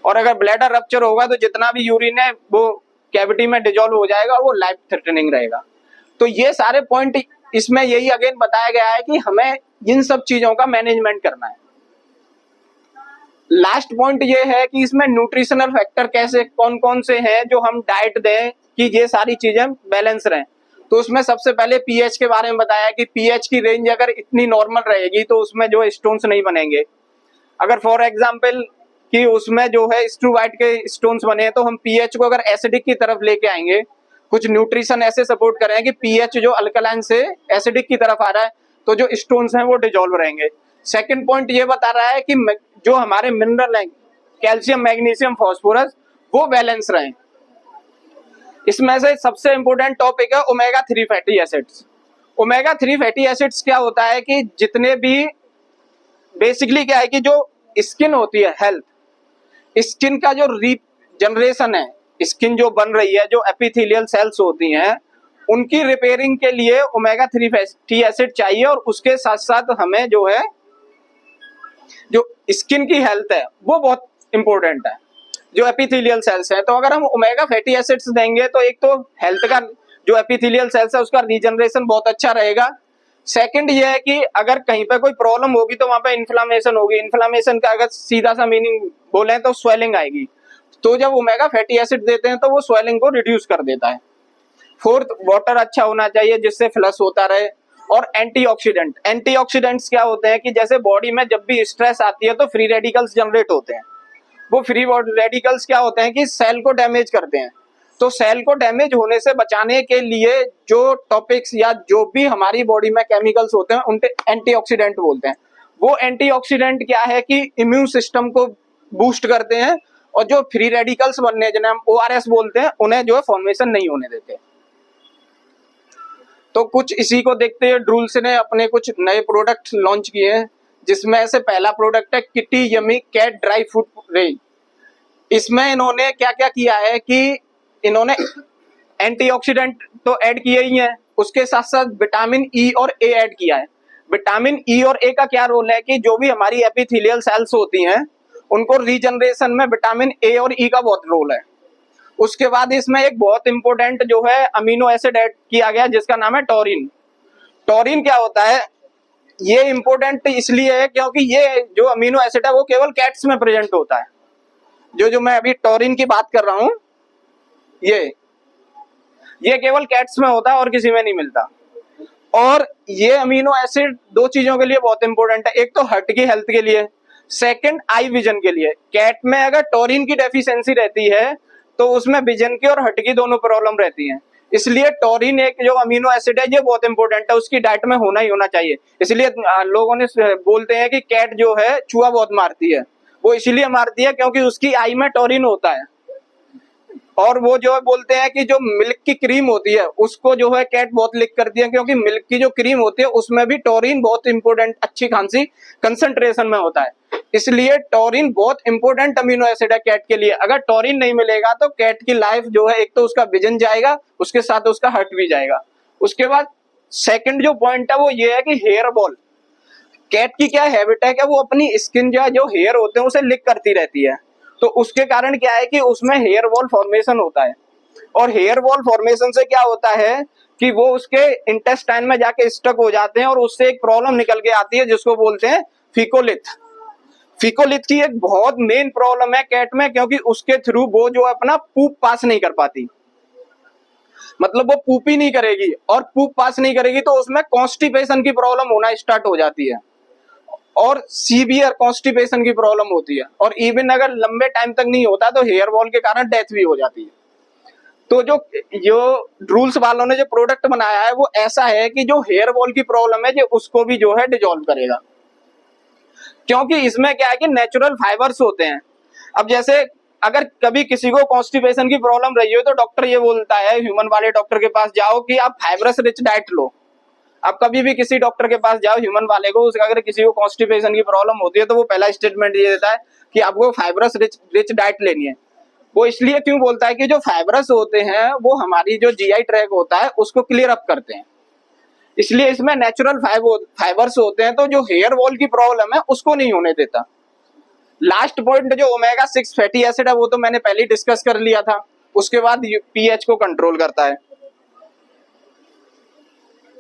और अगर bladder rupture होगा तो जितना भी यूरिन है वो कैविटी में डिजोल्व हो जाएगा और वो लाइफ थ्रेटनिंग रहेगा। तो ये सारे पॉइंट इसमें यही अगेन बताया गया है कि हमें इन सब चीजों का मैनेजमेंट करना है। लास्ट पॉइंट ये है कि इसमें न्यूट्रिशनल फैक्टर कैसे कौन कौन से हैं जो हम डाइट दें कि ये सारी चीजें बैलेंस रहें। तो उसमें सबसे पहले पीएच के बारे में बताया कि पीएच की रेंज अगर इतनी नॉर्मल रहेगी तो उसमें जो स्टोन्स नहीं बनेंगे। अगर फॉर एग्जांपल कि उसमें जो है स्ट्रूवाइट के स्टोन्स बने हैं तो हम पीएच को अगर एसिडिक की तरफ लेके आएंगे, कुछ न्यूट्रिशन ऐसे सपोर्ट करें कि पीएच जो अल्कलाइन से एसिडिक की तरफ आ रहा है तो जो स्टोन्स हैं वो डिजोल्व रहेंगे। सेकंड पॉइंट ये बता रहा है कि जो हमारे मिनरल हैं कैल्शियम, मैग्नीशियम, फास्फोरस वो बैलेंस रहें। इसमें से सबसे इंपॉर्टेंट टॉपिक है omega 3 fatty acids. Omega 3 fatty acids क्या होता है कि जितने भी बेसिकली क्या है कि जो स्किन होती है, हेल्थ स्किन का जो रीजनरेशन है, स्किन जो बन रही है, जो एपिथेलियल सेल्स होती हैं उनकी रिपेयरिंग के लिए ओमेगा 3 फैटी एसिड चाहिए। और उसके साथ साथ हमें जो है जो स्किन की हेल्थ है वो बहुत इंपॉर्टेंट है, जो एपिथेलियल सेल्स है। तो अगर हम ओमेगा फैटी एसिड्स देंगे तो एक तो हेल्थ का जो एपिथेलियल सेल्स है उसका रीजनरेशन बहुत अच्छा रहेगा। सेकंड ये है कि अगर कहीं पे कोई प्रॉब्लम होगी तो वहां पे इन्फ्लामेशन होगी। इन्फ्लामेशन का अगर सीधा सा मीनिंग बोले तो स्वेलिंग आएगी। तो जब ओमेगा फैटी एसिड देते हैं तो वो स्वेलिंग को रिड्यूस कर देता है। फोर्थ, वाटर अच्छा होना चाहिए जिससे फ्लश होता रहे। और एंटीऑक्सीडेंट्स क्या होते हैं कि जैसे बॉडी में जब भी स्ट्रेस आती है तो फ्री रेडिकल्स जनरेट होते हैं। वो फ्री रेडिकल्स क्या होते हैं कि सेल को डैमेज करते हैं। तो सेल को डैमेज होने से बचाने के लिए जो टॉपिक्स या जो भी हमारी बॉडी में केमिकल्स होते हैं उनके एंटीऑक्सीडेंट बोलते हैं। वो एंटीऑक्सीडेंट क्या है कि इम्यून सिस्टम को बूस्ट करते हैं और जो फ्री रेडिकल्स बनने जिन्हें हम ORS बोलते हैं उन्हें जो है फॉर्मेशन नहीं होने देते। तो कुछ इसी को देखते हुए ड्रूल्स ने अपने कुछ नए प्रोडक्ट लॉन्च किए हैं, जिसमें से पहला प्रोडक्ट है Kitty Yummy cat dry fruit range. इसमें इन्होंने क्या क्या किया है कि इन्होंने एंटीऑक्सीडेंट तो ऐड किए ही हैं, उसके साथ साथ विटामिन ई और ए ऐड किया है। विटामिन ई और ए का क्या रोल है कि जो भी हमारी एपिथेलियल सेल्स होती हैं उनको रीजनरेशन में विटामिन ए और ई का बहुत रोल है। उसके बाद इसमें एक बहुत इंपॉर्टेंट जो है अमीनो एसिड ऐड किया गया जिसका नाम है टॉरिन। टॉरिन क्या होता है, ये इंपॉर्टेंट इसलिए है क्योंकि ये जो अमीनो एसिड है वो केवल कैट्स में प्रेजेंट होता है। जो मैं अभी टॉरिन की बात कर रहा हूं ये केवल कैट्स में होता है और किसी में नहीं मिलता। और ये अमीनो एसिड दो चीजों के लिए बहुत इंपॉर्टेंट है, एक तो हार्ट की हेल्थ के लिए, सेकंड आई विजन के लिए। कैट में अगर टॉरिन की डेफिशिएंसी रहती है तो उसमें विजन की और हार्ट की दोनों प्रॉब्लम रहती हैं। इसलिए टॉरिन एक जो अमीनो एसिड है ये बहुत इंपॉर्टेंट है, उसकी डाइट में होना ही होना चाहिए। इसलिए लोगों ने बोलते हैं कि कैट जो है चूहा बहुत मारती है, वो इसीलिए मारती है क्योंकि उसकी आई में टॉरिन होता है। और वो जो है बोलते हैं कि जो मिल्क की क्रीम होती है उसको जो है कैट बहुत लिक करती है क्योंकि मिल्क की जो क्रीम होती है उसमें भी टॉरिन बहुत इंपॉर्टेंट अच्छी खासी कंसंट्रेशन में होता है। इसलिए टॉरिन बहुत इंपॉर्टेंट अमीनो एसिड है कैट के लिए। अगर टॉरिन नहीं मिलेगा तो कैट की लाइफ जो है एक तो उसका विजन जाएगा, उसके साथ उसका हार्ट भी जाएगा। उसके बाद सेकंड जो पॉइंट है वो ये है कि हेयर बॉल। कैट की क्या हैबिट है कि वो अपनी स्किन जो हेयर होते हैं उसे लिक करती रहती है। तो उसके कारण क्या है कि उसमें हेयर वॉल फॉर्मेशन होता है। और हेयर वॉल फॉर्मेशन से क्या होता है कि वो उसके इंटेस्टाइन में जाके स्टक हो जाते हैं और उससे एक प्रॉब्लम निकल के आती है जिसको बोलते हैं फिकोलिथ। फिकोलिथ की एक बहुत मेन प्रॉब्लम है कैट में क्योंकि उसके थ्रू वो जो अपना पूप पास नहीं कर पाती, मतलब वो पूप ही नहीं करेगी और पूप पास नहीं करेगी तो उसमें कॉन्स्टिपेशन की प्रॉब्लम होना स्टार्ट हो जाती है और सीवियर कॉन्स्टिपेशन की प्रॉब्लम होती है। और इवन अगर लंबे टाइम तक नहीं होता तो हेयर वॉल के कारण डेथ भी हो जाती है। तो जो रूल्स वालों ने जो प्रोडक्ट बनाया है वो ऐसा है कि जो हेयर वॉल की प्रॉब्लम है जो उसको भी जो है डिजोल्व करेगा, क्योंकि इसमें क्या है कि नेचुरल फाइबर्स होते हैं। अब जैसे अगर कभी किसी को कॉन्स्टिपेशन की प्रॉब्लम रही हो तो डॉक्टर ये बोलता है, ह्यूमन वाले डॉक्टर के पास जाओ कि आप फाइबरस रिच डाइट लो। आप कभी भी किसी डॉक्टर के पास जाओ ह्यूमन वाले को, अगर किसी को कॉन्स्टिपेशन की प्रॉब्लम होती है तो वो पहला स्टेटमेंट ये देता है कि आपको फाइबरस रिच डाइट लेनी है। वो इसलिए क्यों बोलता है कि जो फाइबरस होते हैं वो हमारी जो जीआई ट्रैक होता है उसको क्लियर अप करते हैं, इसलिए इसमें नेचुरल फाइबर्स होते हैं तो जो हेयर वॉल की प्रॉब्लम है उसको नहीं होने देता। लास्ट पॉइंट जो ओमेगा 6 फैटी एसिड है वो तो मैंने पहले ही डिस्कस कर लिया था। उसके बाद पीएच को कंट्रोल करता है।